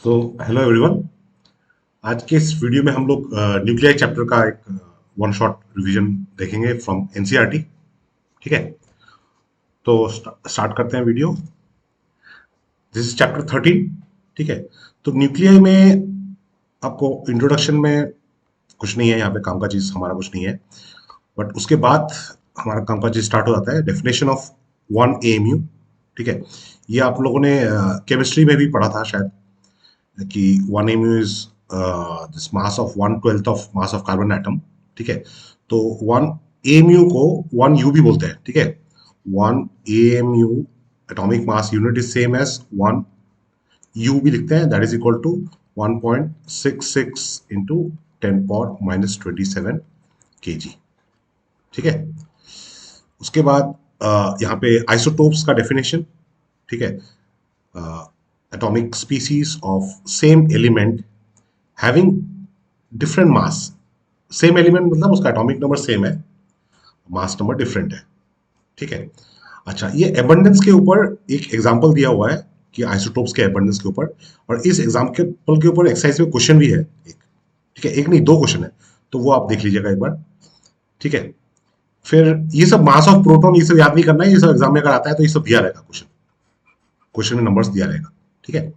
तो hello everyone. आज के इस वीडियो में हम लोग न्यूक्लियर चैप्टर का एक वन शॉट रिवीजन देखेंगे फ्रॉम एनसीईआरटी। ठीक है, तो स्टार्ट करते हैं वीडियो। This is chapter 13। ठीक है, तो न्यूक्लियर में आपको इंट्रोडक्शन में कुछ नहीं है, यहाँ पे काम का चीज हमारा कुछ नहीं है। बट उसके बाद हमारा काम का चीज स्टार्ट हो जाता है, डेफिनेशन ऑफ वन एएमयू। ठीक है, ये आप लोगों ने केमिस्ट्री में भी पढ़ा था शायद, कि one M U is this mass of 1/12 of mass of carbon atom. ठीक है, तो वन एम यू को वन यू भी बोलते हैं। ठीक है, one M U atomic mass unit is same as one U भी लिखते हैं, that is equal to 1.66 into 10⁻⁻27 kg। ठीक है, उसके बाद यहाँ पे आइसोटोप्स का डेफिनेशन। ठीक है, atomic species of same element having different mass। Same element मतलब उसका एटॉमिक नंबर सेम है, मास नंबर डिफरेंट है। ठीक है, अच्छा, ये एबंडेंस के ऊपर एक एग्जांपल दिया हुआ है कि आइसोटोप्स के एबंडेंस के ऊपर, और इस एग्जांपल के ऊपर एक्सरसाइज में क्वेश्चन भी है एक। ठीक है, एक नहीं दो क्वेश्चन है, तो वो आप देख लीजिएगा एक बार। ठीक है, फिर ये सब मास ऑफ प्रोटॉन ये सब याद नहीं करना है, ये सब एग्जाम में अगर आता है तो ये सब दिया रहेगा, क्वेश्चन क्वेश्चन में नंबर्स दिया रहेगा। ठीक है,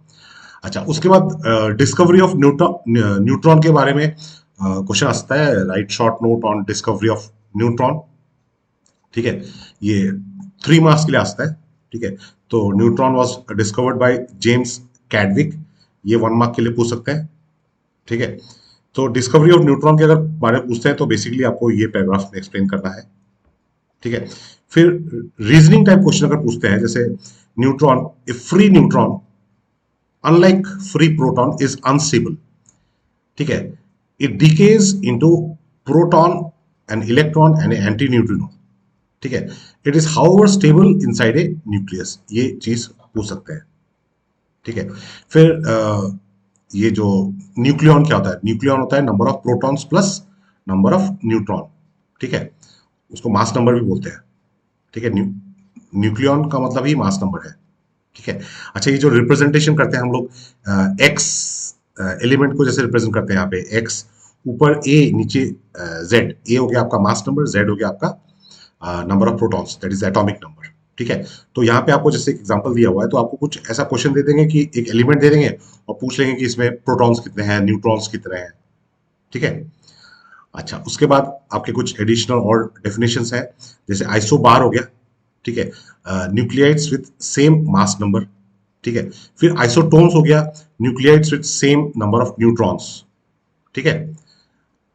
अच्छा, उसके बाद डिस्कवरी ऑफ न्यूट्रॉन के बारे में क्वेश्चन आ सकता है, right short note on discovery of neutron. ठीक है, ये 3 मार्क्स के लिए आ सकता है। ठीक है, तो neutron was discovered by James Chadwick, ये 1 मार्क के लिए पूछ सकते हैं। ठीक है, तो डिस्कवरी ऑफ न्यूट्रॉन के अगर बारे में पूछते हैं तो बेसिकली आपको ये पैराग्राफ में एक्सप्लेन करना है। ठीक है, फिर रीजनिंग टाइप क्वेश्चन अगर पूछते हैं, जैसे neutron, a free neutron unlike free proton is unstable। ठीक है, it decays into proton, an electron and an antineutrino। ठीक है, it is however stable inside a nucleus, ये चीज पूछ सकते हैं। ठीक है, फिर ये जो न्यूक्लियन क्या होता है, न्यूक्लियन होता है number of protons plus number of neutron. ठीक है, उसको मास नंबर भी बोलते हैं। ठीक है, न्यूक्लियन का मतलब ही मास नंबर है। ठीक है, अच्छा, ये जो रिप्रेजेंटेशन करते हैं हम लोग, एक्स एलिमेंट को जैसे रिप्रेजेंट करते हैं, यहाँ पे एक्स ऊपर ए नीचे जेड, ए हो गया आपका मास नंबर, जेड हो गया आपका number of protons, that is atomic number. ठीक है, तो यहाँ पे आपको जैसे एग्जांपल दिया हुआ है, तो आपको कुछ ऐसा क्वेश्चन दे देंगे कि एक एलिमेंट दे देंगे और पूछ लेंगे कि इसमें प्रोटॉन्स कितने हैं, न्यूट्रॉन्स कितने हैं। ठीक है, अच्छा, उसके बाद आपके कुछ एडिशनल और डेफिनेशंस हैं, जैसे आइसोबार हो गया। ठीक है, nuclides with same mass number. ठीक है, फिर आइसोटोन्स हो गया, nuclides with same number of neutrons. ठीक है,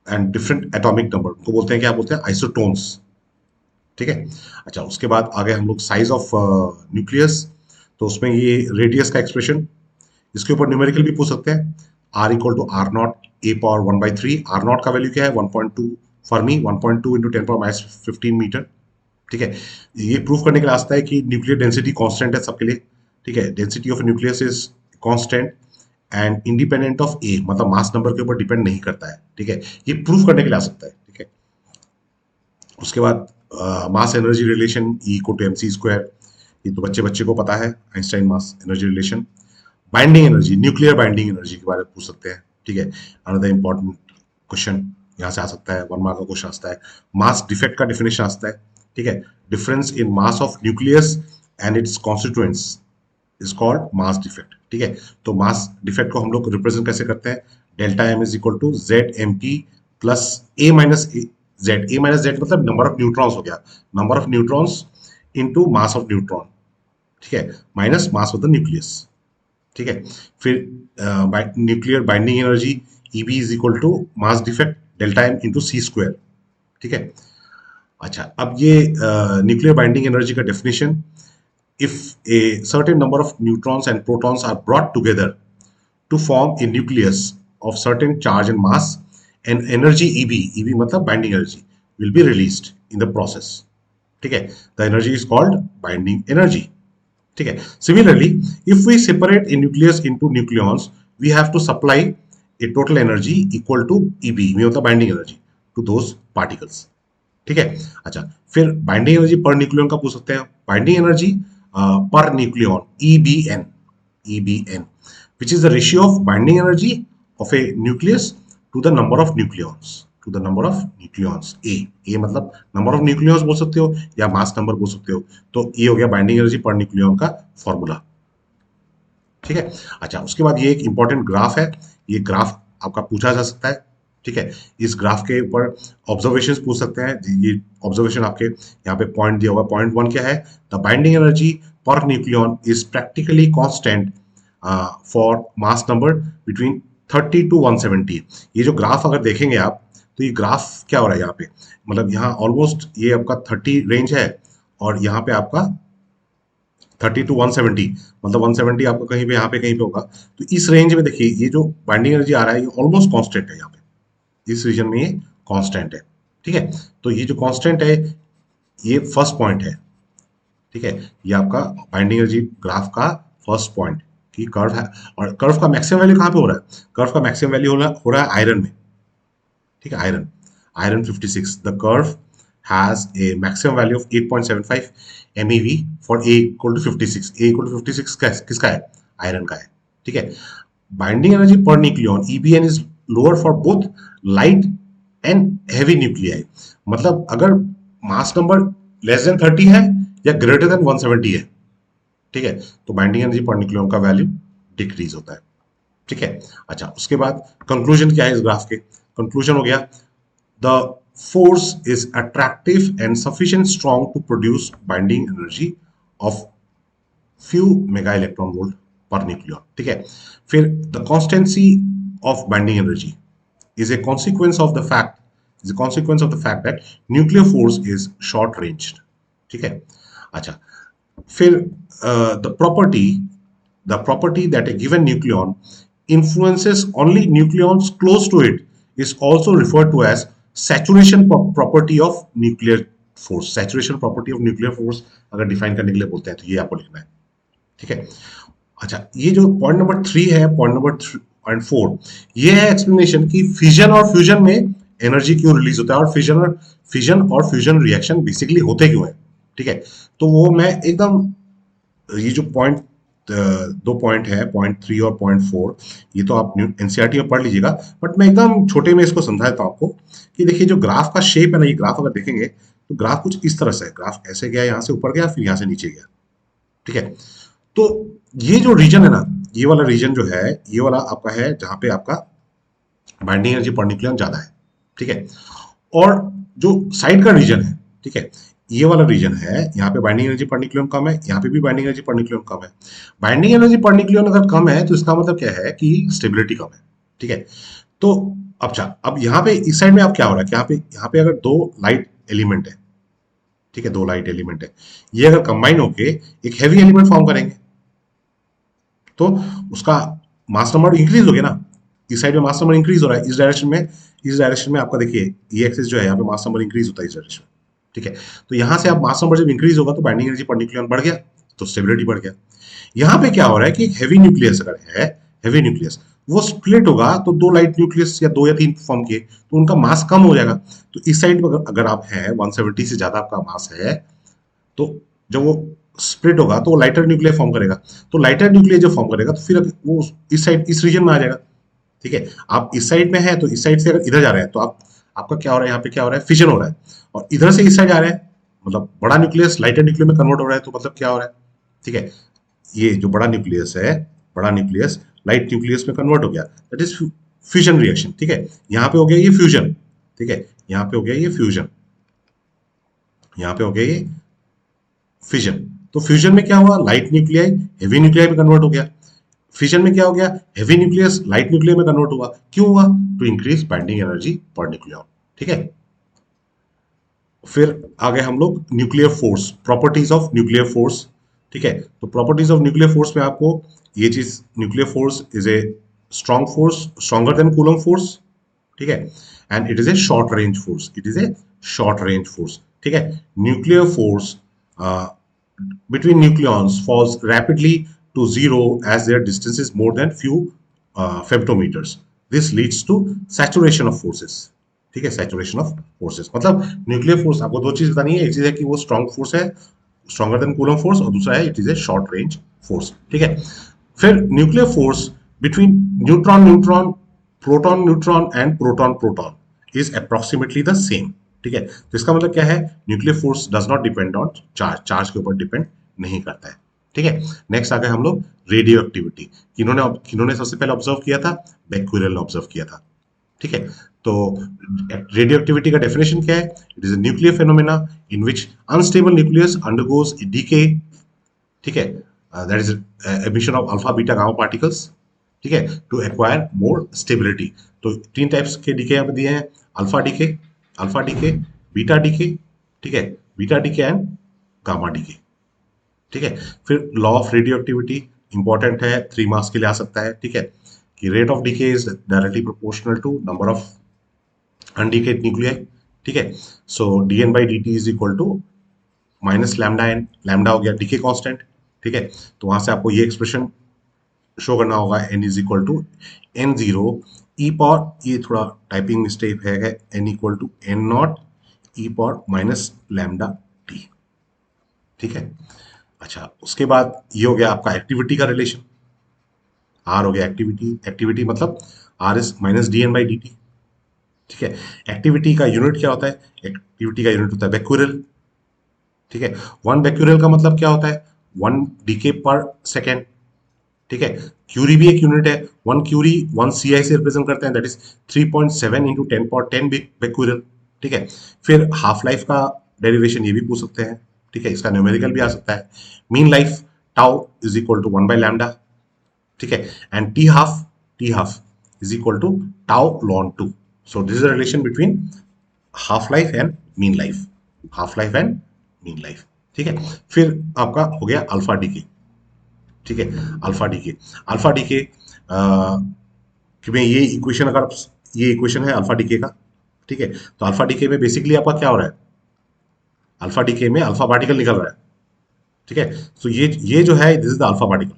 एंड डिफरेंट एटॉमिक नंबर, उनको बोलते हैं, क्या बोलते हैं, आइसोटोन्स। ठीक है, अच्छा, उसके बाद आगे हम लोग साइज ऑफ न्यूक्लियस, तो उसमें ये रेडियस का एक्सप्रेशन, इसके ऊपर न्यूमेरिकल भी पूछ सकते हैं, R equal to R not A power 1/3। R not का वैल्यू क्या है, 1.2 फर्मी, 1.2 इंटू 10⁻15 मीटर। ठीक है, ये प्रूव करने के लिए आता है कि न्यूक्लियर डेंसिटी कांस्टेंट है सबके लिए। ठीक है, density of nucleus is constant and independent of A, मतलब मास नंबर के ऊपर डिपेंड नहीं करता है। ठीक है, ये प्रूव करने के लिए आ सकता है। ठीक है, उसके बाद mass energy relation E equal to mc², ये तो बच्चे बच्चे को पता है, Einstein mass energy relation. Binding energy, nuclear binding energy के बारे में पूछ सकते हैं। ठीक है, अनदर इंपॉर्टेंट क्वेश्चन यहाँ से आ सकता है, 1 मार्क का क्वेश्चन आता है। मास डिफेक्ट का डिफिनेशन आता है। ठीक है, difference in mass of nucleus and it's constituents is called mass defect. ठीक है, तो मास डिफेक्ट को हम लोग रिप्रेजेंट कैसे करते हैं, delta M is equal to Z M P plus A minus Z. A minus Z मतलब नंबर ऑफ न्यूट्रॉन्स हो गया, number of neutrons into mass of neutron. ठीक है, minus mass of the nucleus. ठीक है, फिर nuclear binding energy EB is equal to mass defect delta M into सी²। ठीक है, अच्छा, अब ये न्यूक्लियर बाइंडिंग एनर्जी का definition, if a certain number of neutrons and protons are brought together to form a nucleus of certain charge and mass, and energy EB मतलब binding energy will be released in the process। ठीक है, the energy is called binding energy। ठीक है, similarly if we separate a nucleus into nucleons, we have to supply a total energy equal to EB मतलब binding energy to those particles। ठीक है, अच्छा, फिर binding energy per nucleon का पूछ सकते हैं, बाइंडिंग एनर्जी पर nucleon EBN, EBN, which is the ratio of binding energy of a nucleus to the number of nucleons. To the number of nucleons A मतलब नंबर ऑफ न्यूक्लियॉन्स बोल सकते हो या मास नंबर बोल सकते हो। तो ये हो गया बाइंडिंग एनर्जी पर न्यूक्लियॉन का फॉर्मूला। ठीक है, अच्छा उसके बाद ये एक इंपॉर्टेंट ग्राफ है, ये ग्राफ आपका पूछा जा सकता है। ठीक है, इस ग्राफ के ऊपर ऑब्जर्वेशंस पूछ सकते हैं। ये ऑब्जर्वेशन आपके यहाँ पे पॉइंट दिया हुआ, पॉइंट 1 क्या है, द बाइंडिंग एनर्जी पर nucleon is practically constant for mass number between 30 to 170। ये जो ग्राफ अगर देखेंगे आप तो ये ग्राफ क्या हो रहा है यहाँ पे, मतलब यहाँ ऑलमोस्ट ये आपका 30 रेंज है और यहाँ पे आपका 30 to 170, मतलब 170 आपका कहीं पे यहाँ पे कहीं पे होगा। तो इस रेंज में देखिए ये जो बाइंडिंग एनर्जी आ रहा है ये ऑलमोस्ट कांस्टेंट है यहाँ पे, इस रीजन में ये कांस्टेंट है। ठीक है, तो ये जो कांस्टेंट है ये फर्स्ट पॉइंट है। ठीक है, ये आपका बाइंडिंग एनर्जी ग्राफ का फर्स्ट पॉइंट कि कर्व है, और कर्व का मैक्सिमम वैल्यू कहाँ पे हो रहा है, कर्व का मैक्सिमम वैल्यू हो रहा है आयरन में। ठीक है, iron 56, the curve has a maximum value of 8.75 MeV for A equal to 56। A equal to 56 किसका है, आयरन का है। ठीक है, बाइंडिंग एनर्जी पर nucleon EBN is lower for both light and heavy nuclei, मतलब अगर मास नंबर लेस देन 30 है या ग्रेटर देन 170 है, ठीक है, तो बाइंडिंग एनर्जी पर न्यूक्लियन का वैल्यू डिक्रीज होता है। ठीक है, अच्छा उसके बाद कंक्लूजन क्या है इस ग्राफ के, कंक्लूजन हो गया the force is attractive and sufficient strong to produce binding energy of few mega electron volt per nucleon. ठीक है, फिर the constancy of binding energy is a consequence of the fact that nuclear force is short ranged। ठीक है, अच्छा फिर the property that a given nucleon influences only nucleons close to it is also referred to as saturation property of nuclear force। saturation property of nuclear force अगर define करने के लिए बोलते हैं तो ये आपको लिखना है। ठीक है, अच्छा ये जो पॉइंट नंबर 3 है, पॉइंट नंबर 4, ये है एक्सप्लेनेशन कि फिजन और फ्यूजन में एनर्जी क्यों रिलीज होता है और फिजन और फ्यूजन रिएक्शन बेसिकली होते क्यों है। ठीक है, तो वो मैं एकदम ये जो पॉइंट 2 पॉइंट है, पॉइंट 3 और पॉइंट 4, ये तो आप एनसीईआरटी में पढ़ लीजिएगा, बट मैं एकदम छोटे में इसको समझा देता हूं आपको कि देखिए जो ग्राफ का शेप है ना, ये ग्राफ अगर देखेंगे तो ग्राफ कुछ इस तरह से है, ग्राफ ऐसे गया, यहां से ऊपर गया, फिर यहां से नीचे गया। ठीक है, तो ये जो रीजन है ना, ये वाला रीजन जो है, ये वाला आपका है जहां पे आपका बाइंडिंग एनर्जी पर न्यूक्लियन ज्यादा है। ठीक है, और जो साइड का रीजन है, ठीक है, ये वाला रीजन है, यहाँ पे बाइंडिंग एनर्जी पर न्यूक्लियन कम है, यहाँ पे भी बाइंडिंग एनर्जी पर न्यूक्लियन कम है। बाइंडिंग एनर्जी पर न्यूक्लियन अगर कम है तो इसका मतलब क्या है कि स्टेबिलिटी कम है। ठीक है, तो अब यहाँ पे इस साइड में अब क्या हो रहा है कि यहाँ पे अगर दो लाइट एलिमेंट है, ठीक है, दो लाइट एलिमेंट है, ये अगर कंबाइन होके एक हैवी एलिमेंट फॉर्म करेंगे तो उसका मास नंबर इंक्रीज हो गया ना, इस साइड में मास नंबर इंक्रीज हो रहा है, इस डायरेक्शन में आपका देखिए ये एक्सिस जो है यहाँ पे मास नंबर इंक्रीज होता है इस डायरेक्शन में। ठीक है, तो यहाँ से आप मास नंबर जब इंक्रीज होगा तो बाइंडिंग एनर्जी पर न्यूक्लियन बढ़ गया तो स्टेबिलिटी बढ़ गया। यहाँ पे क्या हो रहा है कि हैवी न्यूक्लियस अगर है, हैवी न्यूक्लियस वो स्प्लिट होगा तो दो लाइट न्यूक्लियस या दो या तीन फॉर्म किए तो उनका मास कम हो जाएगा। तो इस साइड पर अगर आप है 170 से ज्यादा आपका मास है तो जब वो स्प्लिट होगा तो वो लाइटर न्यूक्लियर फॉर्म करेगा, तो लाइटर न्यूक्लियर जब फॉर्म करेगा तो फिर वो इस साइड इस रीजन में आ जाएगा। ठीक है, आप इस साइड में है तो इस साइड से अगर इधर जा रहे हैं तो आपका क्या हो रहा है, यहाँ पे क्या हो रहा है, फिजन हो रहा है, और इधर से इस साइड आ रहा है मतलब बड़ा न्यूक्लियस लाइटर न्यूक्लियर में कन्वर्ट हो रहा है, तो मतलब क्या हो रहा है, ठीक है, ये जो बड़ा न्यूक्लियस है, बड़ा न्यूक्लियस लाइट न्यूक्लियस में कन्वर्ट हो गया, दैट इज फ्यूजन रिएक्शन। ठीक है, यहाँ पे हो गया ये फ्यूजन, ठीक है, यहाँ पे हो गया ये फ्यूजन, यहाँ पे हो गया ये फिजन। तो फ्यूजन में क्या हुआ, लाइट न्यूक्लियाई हेवी न्यूक्लियाई में कन्वर्ट हो गया। फिजन में क्या हो गया, हेवी न्यूक्लियस लाइट न्यूक्लियर में कन्वर्ट हुआ। क्यों हुआ, टू इंक्रीज बाइंडिंग एनर्जी पर न्यूक्लियन। ठीक है, फिर आगे हम लोग nuclear force, properties of nuclear force. ठीक है, तो प्रॉपर्टीज ऑफ न्यूक्लियर फोर्स में आपको ये चीज, nuclear force is a strong force, stronger than coulomb force. ठीक है, and it is a short range force, it is a short range force. ठीक है, nuclear force between nucleons falls rapidly to zero as their distance is more than few femtometers. This leads to saturation of forces। ठीक है, saturation of forces मतलब nuclear force आपको दो चीज बतानी है, एक चीज है कि वो स्ट्रॉन्ग फोर्स है, स्ट्रॉन्गर देन कूलम फोर्स, और दूसरा है it is a short range force. ठीक है, फिर nuclear force between neutron neutron, proton neutron and proton proton is approximately the same. ठीक है, तो इसका मतलब क्या है, nuclear force does not depend on charge, charge के ऊपर डिपेंड नहीं करता है। ठीक है, नेक्स्ट आ गए हम लोग रेडियो एक्टिविटी। किन्होंने किन्होंने सबसे पहले ऑब्जर्व किया था, बेक्वेरेल ने ऑब्जर्व किया था। ठीक है, तो रेडियो एक्टिविटी का डेफिनेशन क्या है, it is a nuclear phenomena in which unstable nucleus undergoes decay. ठीक है, that is emission of alpha beta gamma particles. ठीक है, टू एक्वायर मोर स्टेबिलिटी। तो तीन टाइप्स के डीके यहाँ पे दिए हैं, alpha decay, alpha decay, beta decay. ठीक है, beta decay and gamma decay. ठीक है, फिर law of radioactivity important है, 3 मार्क्स के लिए आ सकता है। ठीक है, कि rate of decay is directly proportional to number of undecayed nuclei. ठीक है, so D N by D T is equal to minus lambda N, lambda हो गया डीके कांस्टेंट। ठीक है, तो वहां से आपको ये एक्सप्रेशन शो करना होगा, N is equal to N zero E power, ये थोड़ा टाइपिंग मिस्टेक है, N equal to N not E power minus lambda T. ठीक है, अच्छा उसके बाद ये हो गया आपका एक्टिविटी का रिलेशन, आर हो गया एक्टिविटी, एक्टिविटी मतलब R is minus D N by D T. ठीक है, एक्टिविटी का यूनिट क्या होता है, एक्टिविटी का यूनिट होता है बेक्यूरेल। ठीक है, 1 बेक्यूरेल का मतलब क्या होता है, 1 डीके पर सेकेंड। ठीक है, क्यूरी भी एक यूनिट है, 1 क्यूरी 1 CI से रिप्रेजेंट करते हैं, दैट इज 3.7 इंटू 10 बेक्यूरेल। ठीक है, फिर हाफ लाइफ का डेरिवेशन ये भी पूछ सकते हैं। ठीक है, इसका न्यूमेरिकल भी आ सकता है, mean life tau is equal to 1/लैम्डा। ठीक है, and T half is equal to tau ln 2। So this is the relation between half life and mean life, half life and mean life. ठीक है, फिर आपका हो गया अल्फा डीके। ठीक है, अल्फा डीके, अल्फा डीके कि मैं ये इक्वेशन, अगर ये इक्वेशन है अल्फा डीके का। ठीक है, तो अल्फा डीके में बेसिकली आपका क्या हो रहा है, अल्फा डीके में अल्फा पार्टिकल निकल रहा है। ठीक है, तो ये जो है this is the alpha particle,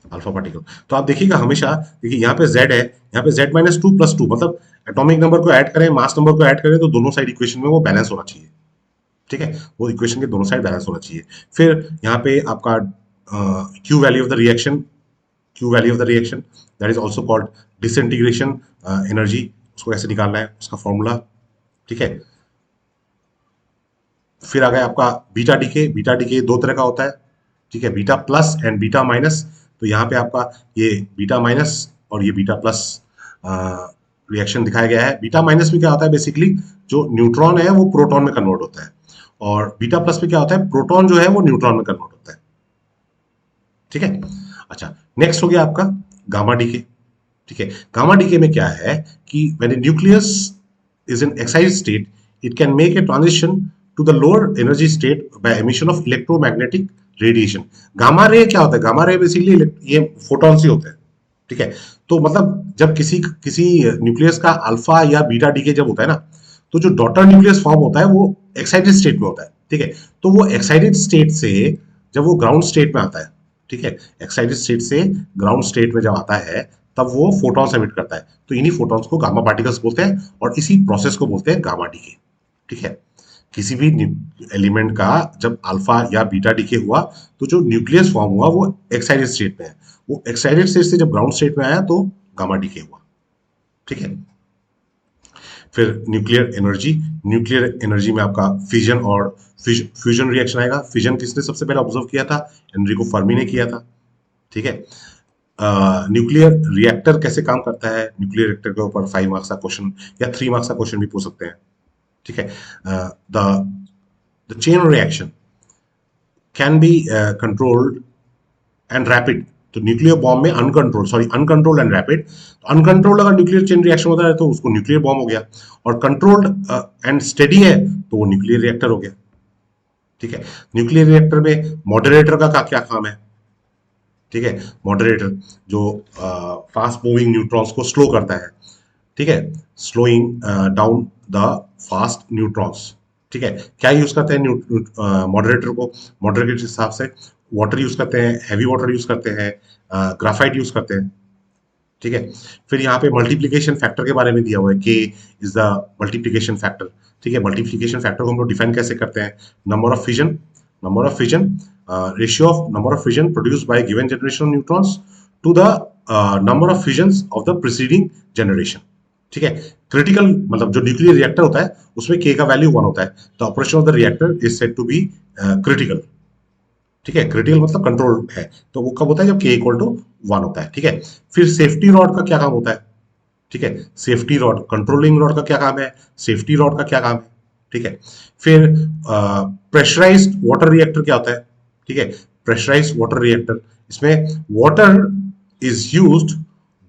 alpha particle. तो आप देखिएगा हमेशा, देखिए यहाँ पे z है, यहाँ पे z-2 + 2, मतलब एटॉमिक नंबर को ऐड करें, मास नंबर को ऐड करें, तो दोनों साइड इक्वेशन में वो बैलेंस होना चाहिए। ठीक है, वो इक्वेशन के दोनों साइड बैलेंस होना चाहिए। फिर यहाँ पे आपका Q value of the reaction, Q value of the reaction that is also called disintegration energy, उसको कैसे निकालना है उसका फॉर्मूला। ठीक है, फिर आ गया आपका बीटा डीके, बीटा डीके दो तरह का होता है। ठीक है, beta plus and beta minus. तो यहाँ पे आपका ये बीटा माइनस और ये बीटा प्लस रिएक्शन दिखाया गया है। बीटा माइनस में क्या होता है, बेसिकली जो न्यूट्रॉन है वो प्रोटॉन में कन्वर्ट होता है, और बीटा प्लस में क्या होता है, प्रोटॉन जो है वो न्यूट्रॉन में कन्वर्ट होता है। ठीक है, अच्छा नेक्स्ट हो गया आपका गामा डीके। ठीक है, गामा डीके में क्या है कि when the nucleus is in excited state, it can make a transition to the lower energy state by emission of electromagnetic radiation. Gamma ray क्या होता है, गामा रे बेसिकली ये फोटॉन से होते हैं। ठीक है, तो मतलब जब किसी किसी न्यूक्लियस का अल्फा या बीटा डीके जब होता है ना, तो जो डॉटर न्यूक्लियस फॉर्म होता है वो एक्साइटेड स्टेट में होता है। ठीक है, तो वो एक्साइटेड स्टेट से जब वो ग्राउंड स्टेट में आता है, ठीक है, एक्साइटेड स्टेट से ग्राउंड स्टेट में जब आता है, तब वो फोटॉन्स एमिट करता है। तो इन्हीं फोटॉन्स को गामा पार्टिकल्स बोलते हैं, और इसी प्रोसेस को बोलते हैं गामा डीके। ठीक है, किसी भी एलिमेंट का जब अल्फा या बीटा डीके हुआ, तो जो न्यूक्लियस फॉर्म हुआ वो एक्साइटेड स्टेट में है, वो एक्साइटेड स्टेट से जब ग्राउंड स्टेट में आया तो गामा डीके हुआ। ठीक है, फिर न्यूक्लियर एनर्जी, न्यूक्लियर एनर्जी में आपका फिजन और फ्यूजन रिएक्शन आएगा। फिजन किसने सबसे पहले ऑब्जर्व किया था, एनरिको फर्मी ने किया था। ठीक है, न्यूक्लियर रिएक्टर कैसे काम करता है, न्यूक्लियर रिएक्टर के ऊपर 5 मार्क्स का क्वेश्चन या 3 मार्क्स का क्वेश्चन भी पूछ सकते हैं। ठीक है, the the chain reaction can be controlled and rapid. तो न्यूक्लियर बॉम्ब में अनकंट्रोल्ड एंड रैपिड। तो अनकंट्रोल्ड अगर न्यूक्लियर चेन रिएक्शन होता है तो उसको न्यूक्लियर बॉम्ब हो गया, और कंट्रोल्ड एंड स्टेडी है तो वो न्यूक्लियर रिएक्टर हो गया। ठीक है, न्यूक्लियर रिएक्टर में मॉडरेटर का क्या काम है, ठीक है, मॉडरेटर जो फास्ट मूविंग न्यूट्रॉन्स को स्लो करता है। ठीक है, slowing down the fast neutrons. ठीक है, क्या यूज करते हैं मॉडरेटर को, मॉडरेटर के हिसाब से वाटर यूज करते हैं, हैवी वाटर यूज करते हैं, ग्राफाइट यूज करते हैं। ठीक है, फिर यहाँ पे मल्टीप्लीकेशन फैक्टर के बारे में दिया हुआ है, के इज द मल्टीप्लीकेशन फैक्टर। ठीक है, मल्टीप्लीकेशन फैक्टर को हम लोग डिफाइन कैसे करते हैं, number of fission, number of fission ratio of number of fusion produced by given generation of neutrons to the number of fusions of the preceding generation. ठीक है, क्रिटिकल मतलब जो न्यूक्लियर रिएक्टर होता है उसमें के का वैल्यू 1 होता है, the operation of the reactor is said to be critical. ठीक है, क्रिटिकल मतलब कंट्रोल है, तो वो कब होता है जब के इक्वल टू 1 होता है। ठीक है, फिर सेफ्टी रॉड का क्या काम होता है? ठीक है, सेफ्टी रॉड, कंट्रोलिंग रॉड का क्या काम है, सेफ्टी रॉड का क्या काम है? ठीक है, फिर प्रेशराइज्ड वाटर रिएक्टर क्या होता है? ठीक है, प्रेशराइज्ड वाटर रिएक्टर, इसमें water is used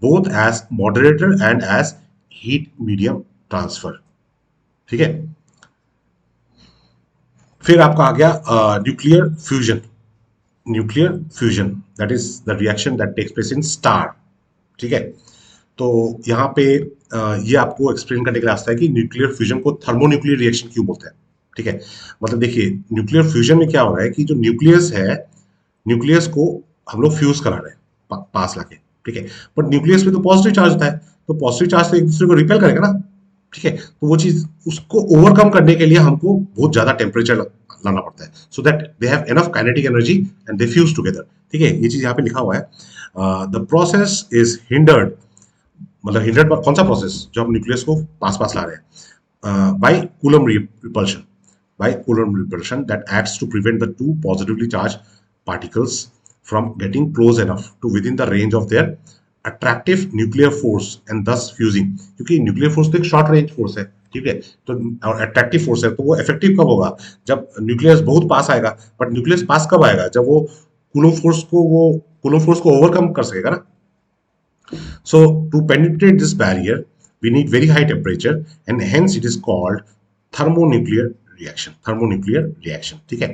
both as moderator and as heat medium transfer. ठीक है, फिर आपका आ गया nuclear fusion. Nuclear fusion that is the reaction that takes place in star. ठीक है, तो यहाँ पे ये आपको एक्सप्लेन करने के लिए रास्ता है कि न्यूक्लियर फ्यूजन को थर्मोन्यूक्लियर रिएक्शन क्यों बोलते हैं। ठीक है, मतलब देखिए न्यूक्लियर फ्यूजन में क्या हो रहा है कि जो न्यूक्लियस है, न्यूक्लियस को हम लोग फ्यूज करा रहे हैं पास लाके। ठीक है, बट न्यूक्लियस में तो पॉजिटिव चार्ज होता है, तो पॉजिटिव चार्ज तो एक दूसरे को रिपेल करेगा ना। ठीक है, तो वो चीज उसको ओवरकम करने के लिए हमको बहुत ज्यादा टेम्परेचर लाना पड़ता है, so that they have enough kinetic energy and they fuse together. ठीक है, ये चीज यहाँ पे लिखा हुआ है। द प्रोसेस इज हिंडर्ड, मतलब हिंडर्ड कौन सा प्रोसेस, जो हम न्यूक्लियस को पास पास ला रहे हैं, by Coulomb repulsion, by Coulomb repulsion that acts to prevent the two positively charged particles from getting close enough to within the range of their attractive nuclear force and thus fusing। क्योंकि nuclear force तो एक short range force है। ठीक है, तो और attractive force है, तो वो इफेक्टिव कब होगा जब न्यूक्लियस बहुत पास आएगा। बट न्यूक्लियस पास कब आएगा जब वो कूलम फोर्स को ओवरकम कर सकेगा ना। So to penetrate this barrier, we need very high temperature and hence it is called thermonuclear reaction। thermonuclear reaction। ठीक है,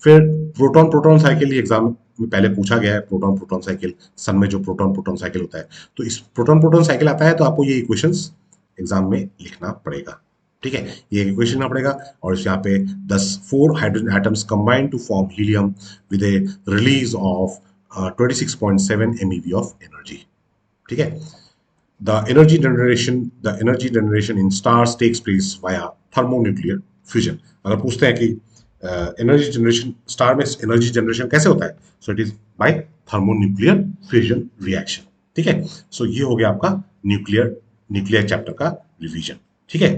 फिर प्रोटॉन प्रोटॉन साइकिल एग्जाम में पहले पूछा गया है। प्रोटॉन प्रोटॉन साइकिल, सन में जो प्रोटॉन प्रोटॉन साइकिल होता है, तो इस प्रोटॉन प्रोटॉन साइकिल आता है तो आपको ये इक्वेशंस एग्जाम में लिखना पड़ेगा। ठीक है, ये इक्वेशन लिखना पड़ेगा और यहाँ पे 4 hydrogen atoms combine to form helium with a release of 26.7 MeV of energy. ठीक है, the energy generation in stars takes place via thermonuclear fusion. अगर पूछते हैं कि एनर्जी जनरेशन स्टार में एनर्जी जनरेशन कैसे होता है, so it is by thermonuclear fusion reaction. ठीक है, सो ये हो गया आपका न्यूक्लियर चैप्टर का रिवीजन। ठीक है।